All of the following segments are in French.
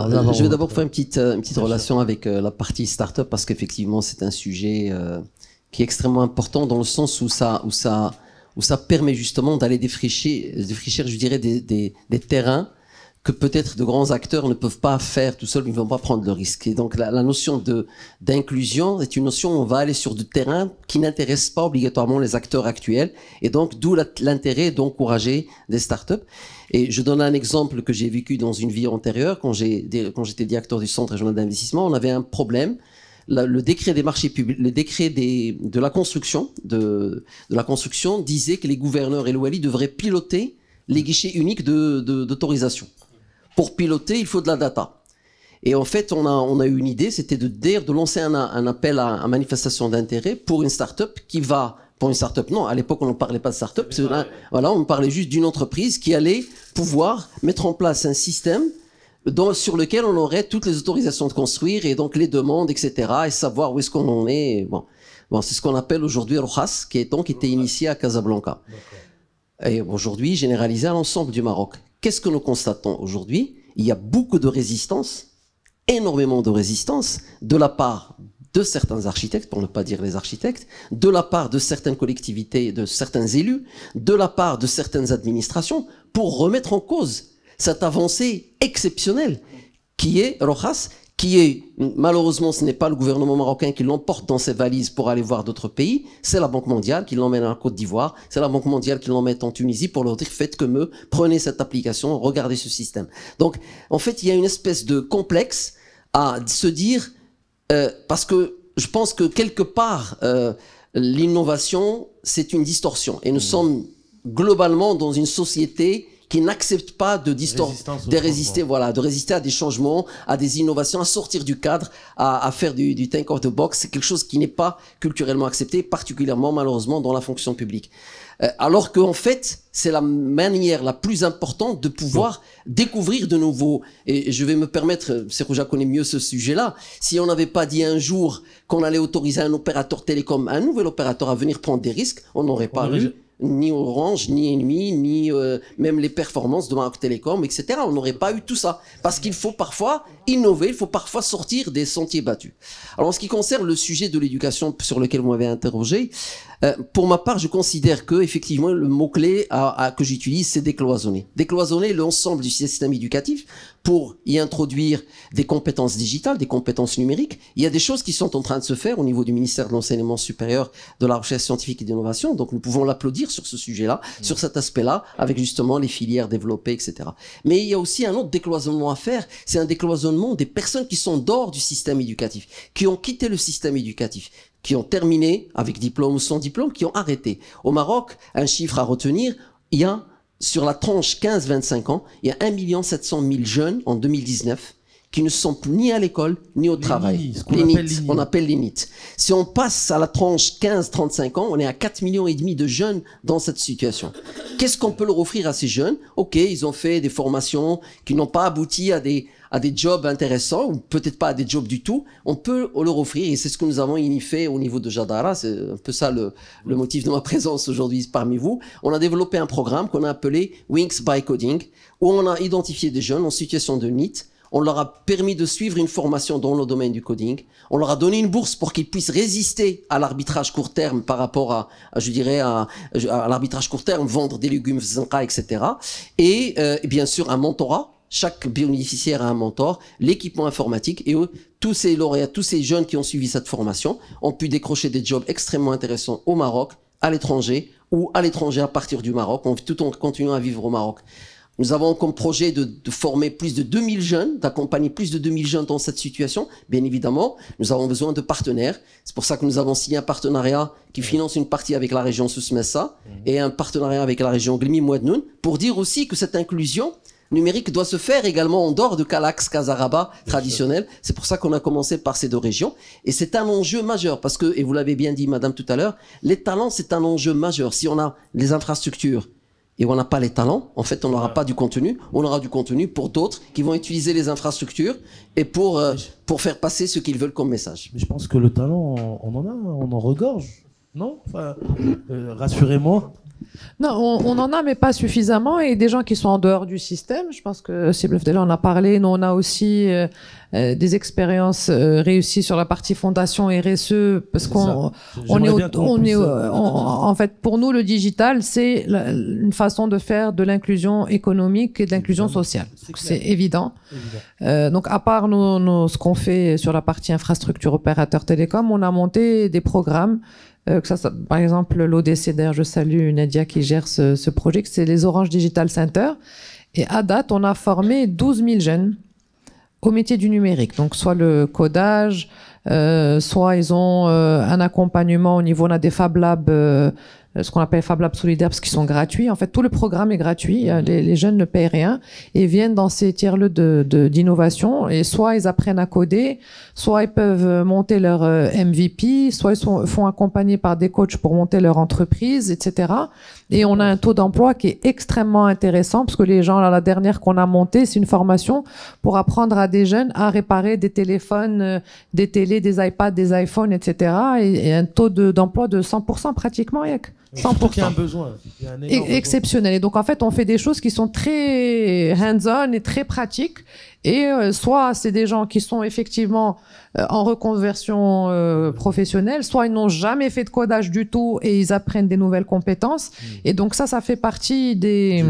je vais d'abord faire une petite relation avec la partie start-up parce qu'effectivement, c'est un sujet qui est extrêmement important dans le sens où ça permet justement d'aller défricher, je dirais, des terrains que peut-être de grands acteurs ne peuvent pas faire tout seuls, ils ne vont pas prendre le risque. Et donc la notion d'inclusion est une notion où on va aller sur du terrain qui n'intéresse pas obligatoirement les acteurs actuels, et donc d'où l'intérêt d'encourager des startups. Et je donne un exemple que j'ai vécu dans une vie antérieure, quand j'étais directeur du centre régional d'investissement, on avait un problème. Le décret des marchés publics, le décret de la construction disait que les gouverneurs et le wali devraient piloter les guichets uniques d'autorisation. Pour piloter, il faut de la data. Et en fait, on a eu une idée, c'était de lancer un appel à manifestation d'intérêt pour une start-up qui va, pour une start-up, non, à l'époque on ne parlait pas de start-up, voilà, on parlait juste d'une entreprise qui allait pouvoir mettre en place un système sur lequel on aurait toutes les autorisations de construire et donc les demandes, etc. et savoir où est-ce qu'on en est. Bon, c'est ce qu'on appelle aujourd'hui Rojas, qui était initié à Casablanca. Et aujourd'hui généralisé à l'ensemble du Maroc. Qu'est-ce que nous constatons aujourd'hui? Il y a beaucoup de résistance, énormément de résistance, de la part de certains architectes, pour ne pas dire les architectes, de la part de certaines collectivités, de certains élus, de la part de certaines administrations, pour remettre en cause cette avancée exceptionnelle qui est Rojas, qui est, malheureusement, ce n'est pas le gouvernement marocain qui l'emporte dans ses valises pour aller voir d'autres pays, c'est la Banque mondiale qui l'emmène à la Côte d'Ivoire, c'est la Banque mondiale qui l'emmène en Tunisie pour leur dire, faites comme eux, prenez cette application, regardez ce système. Donc, en fait, il y a une espèce de complexe à se dire, parce que je pense que quelque part, l'innovation, c'est une distorsion. Et nous sommes globalement dans une société qui n'acceptent pas de résister à des changements, à des innovations, à sortir du cadre, à faire du think of the box. C'est quelque chose qui n'est pas culturellement accepté, particulièrement malheureusement dans la fonction publique. Alors qu'en fait, c'est la manière la plus importante de pouvoir découvrir de nouveaux. Et je vais me permettre, Serouja connaît mieux ce sujet-là. Si on n'avait pas dit un jour qu'on allait autoriser un opérateur télécom, un nouvel opérateur à venir prendre des risques, on n'aurait pas eu ni Orange, ni Ennemi, ni même les performances de Maroc Télécom, etc. On n'aurait pas eu tout ça. Parce qu'il faut parfois innover, il faut parfois sortir des sentiers battus. Alors en ce qui concerne le sujet de l'éducation sur lequel vous m'avez interrogé, pour ma part, je considère que effectivement le mot-clé que j'utilise, c'est décloisonner. Décloisonner l'ensemble du système éducatif pour y introduire des compétences digitales, des compétences numériques. Il y a des choses qui sont en train de se faire au niveau du ministère de l'Enseignement supérieur, de la Recherche scientifique et de l'Innovation. Donc nous pouvons l'applaudir sur ce sujet-là, sur cet aspect-là, avec justement les filières développées, etc. Mais il y a aussi un autre décloisonnement à faire, c'est un décloisonnement des personnes qui sont dehors du système éducatif, qui ont quitté le système éducatif, qui ont terminé avec diplôme ou sans diplôme, qui ont arrêté. Au Maroc, un chiffre à retenir, il y a, sur la tranche 15-25 ans, il y a 1 700 000 jeunes en 2019 qui ne sont ni à l'école, ni au travail. On appelle les NEET. Si on passe à la tranche 15-35 ans, on est à 4,5 millions de jeunes dans cette situation. Qu'est-ce qu'on peut leur offrir à ces jeunes? Ok, ils ont fait des formations qui n'ont pas abouti à des jobs intéressants, ou peut-être pas à des jobs du tout. On peut leur offrir, et c'est ce que nous avons fait au niveau de Jadara, c'est un peu ça le motif de ma présence aujourd'hui parmi vous. On a développé un programme qu'on a appelé Wings by Coding, où on a identifié des jeunes en situation de NEET. On leur a permis de suivre une formation dans le domaine du coding. On leur a donné une bourse pour qu'ils puissent résister à l'arbitrage court terme par rapport à l'arbitrage court terme, vendre des légumes, etc. Et bien sûr, un mentorat. Chaque bénéficiaire a un mentor, l'équipement informatique, et tous ces lauréats, tous ces jeunes qui ont suivi cette formation ont pu décrocher des jobs extrêmement intéressants au Maroc, à l'étranger, ou à l'étranger à partir du Maroc, tout en continuant à vivre au Maroc. Nous avons comme projet de former plus de 2000 jeunes, d'accompagner plus de 2000 jeunes dans cette situation. Bien évidemment, nous avons besoin de partenaires. C'est pour ça que nous avons signé un partenariat qui finance une partie avec la région Souss-Messa et un partenariat avec la région Glimi-Mouadnoun pour dire aussi que cette inclusion numérique doit se faire également en dehors de Calax, Casaraba traditionnel. C'est pour ça qu'on a commencé par ces deux régions. Et c'est un enjeu majeur parce que, et vous l'avez bien dit, madame, tout à l'heure, les talents, c'est un enjeu majeur. Si on a les infrastructures, et on n'a pas les talents, en fait, on n'aura pas du contenu. On aura du contenu pour d'autres qui vont utiliser les infrastructures et pour faire passer ce qu'ils veulent comme message. Mais je pense que le talent, on en regorge, non? Enfin, rassurez-moi. Non, on en a, mais pas suffisamment. Et des gens qui sont en dehors du système, je pense que Sibel Fdela en a parlé. Nous, on a aussi des expériences réussies sur la partie fondation RSE, parce qu'on en fait, pour nous, le digital, c'est une façon de faire de l'inclusion économique et de l'inclusion sociale. C'est évident. Donc, à part ce qu'on fait sur la partie infrastructure opérateur télécom, on a monté des programmes. Par exemple, l'ODC, d'ailleurs, je salue Nadia qui gère ce projet, c'est les Orange Digital Center. Et à date, on a formé 12 000 jeunes au métier du numérique. Donc, soit le codage, soit ils ont un accompagnement au niveau, on a des Fab Labs, ce qu'on appelle Fab Labs solidaires, parce qu'ils sont gratuits. En fait, tout le programme est gratuit. Les jeunes ne payent rien et viennent dans ces tiers-lieux d'innovation. Et soit ils apprennent à coder, soit ils peuvent monter leur MVP, soit ils font accompagner par des coachs pour monter leur entreprise, etc. Et on a un taux d'emploi qui est extrêmement intéressant, parce que les gens, là, la dernière qu'on a montée, c'est une formation pour apprendre à des jeunes à réparer des téléphones, des télés, des iPads, des iPhones, etc. Et un taux d'emploi de 100% pratiquement, Yek. 100%. Il y a un besoin. Il y a un énorme exceptionnel. Et donc, en fait, on fait des choses qui sont très hands-on et très pratiques. Et soit c'est des gens qui sont effectivement en reconversion professionnelle, soit ils n'ont jamais fait de codage du tout et ils apprennent des nouvelles compétences. Et donc ça fait partie des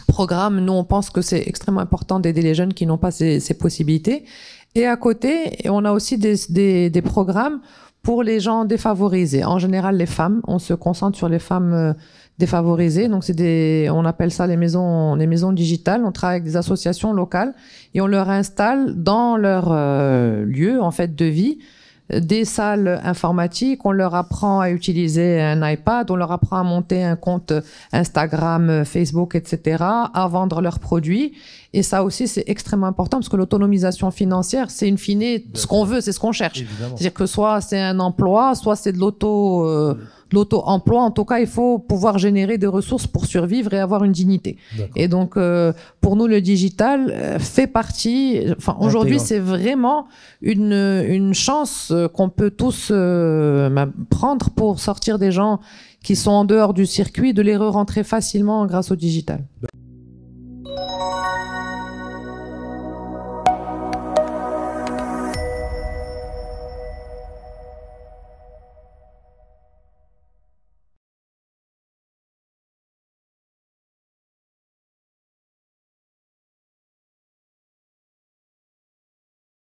programmes. Nous, on pense que c'est extrêmement important d'aider les jeunes qui n'ont pas ces possibilités. Et à côté, on a aussi des programmes pour les gens défavorisés. En général, les femmes. On se concentre sur les femmes défavorisées. Donc, on appelle ça les maisons digitales. On travaille avec des associations locales et on leur installe dans leur lieu, en fait, de vie, des salles informatiques. On leur apprend à utiliser un iPad. On leur apprend à monter un compte Instagram, Facebook, etc., à vendre leurs produits. Et ça aussi, c'est extrêmement important, parce que l'autonomisation financière, c'est in fine ce qu'on veut, c'est ce qu'on cherche. C'est-à-dire que soit c'est un emploi, soit c'est de l'auto-emploi. En tout cas, il faut pouvoir générer des ressources pour survivre et avoir une dignité. Et donc, pour nous, le digital fait partie. Enfin, aujourd'hui, c'est vraiment une chance qu'on peut tous prendre pour sortir des gens qui sont en dehors du circuit, de les re-rentrer facilement grâce au digital.